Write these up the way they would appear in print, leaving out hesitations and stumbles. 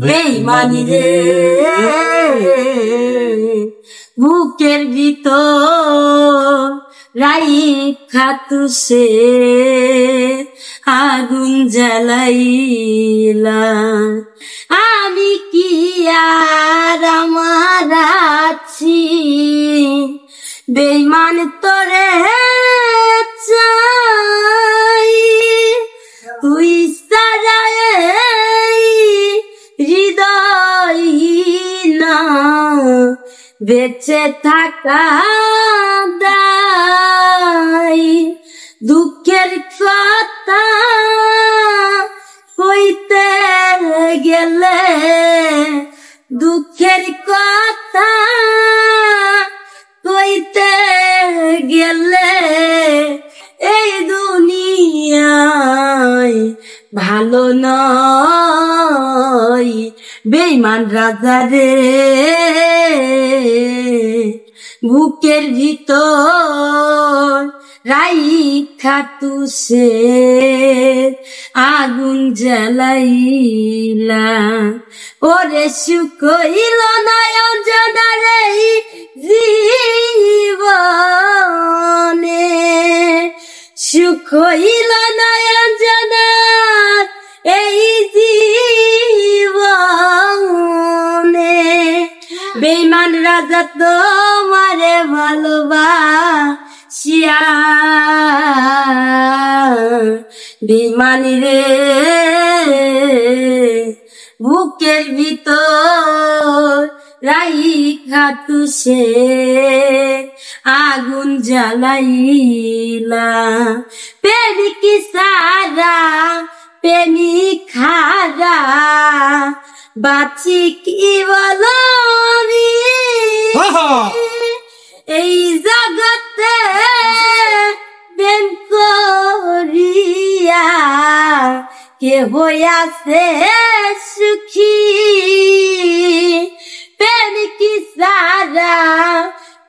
বেইমানি রে বুকের ভিতর রাইখা তুসে আগুন জ্বালাইলা। আমি কি আর আমার আছি বেইমান তোরে চাই, তুই সারা হৃদয় না বেঁচে থাকা দায়। দুঃখের কথা কইতে গেলে, দুঃখের কথা কইতে গেলে এই দুনিয়ায় ভালো নয়। বেইমান রাজা রে বুকের ভিতর রাইখা তুসে আগুন জ্বালাইলা। ওরে সুখ হইল নয়ন রে জীবনে, সুখ হইল নয়ন এই জীবনে। বেইমান রাজা তোমারে ভালোবাসিয়া বেইমানি রে বুকের ভিতর রাইখা তুসে আগুন জ্বালাইলা। প্রেমিক সারা প্রেমিক খারা বাঁচি কি বলো আমি এই জগতে প্রেম করিয়া কে হইয়াছে সুখী। প্রেমিক সারা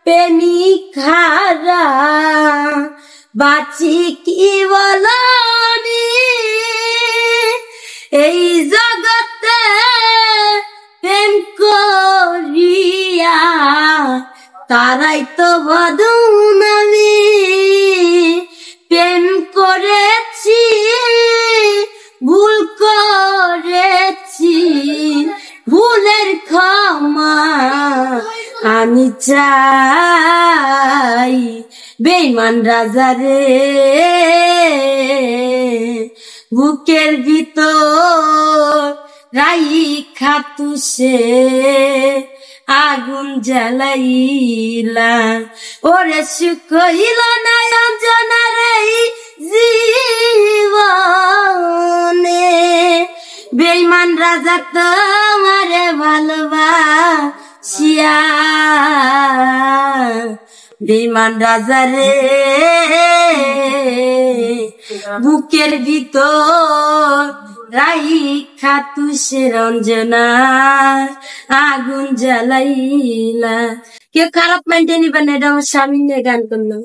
প্রেমিক খারা বাঁচি কি বলো আমি এই জগতে প্রেম করিয়া, তারাই তো বদনামি। প্রেম করেছি ভুল করেছি, ভুলের ক্ষমা আমি চাই। বেইমান রাজা রে বুকের ভিতর রাইখা তুসে আগুন জ্বালাইলা। ওরে সুখ হইল নয়ন রে জীবনে, বেইমান রাজা তোমারে ভালোবাসিয়া বেইমান রাজা রে বুকের ভিতর রাইখা তুসে রঞ্জনা আগুন জ্বালাইলা। কেউ খারাপ মাইন্ডে নিবেন, এটা আমার স্বামী নিয়ে গান করলো।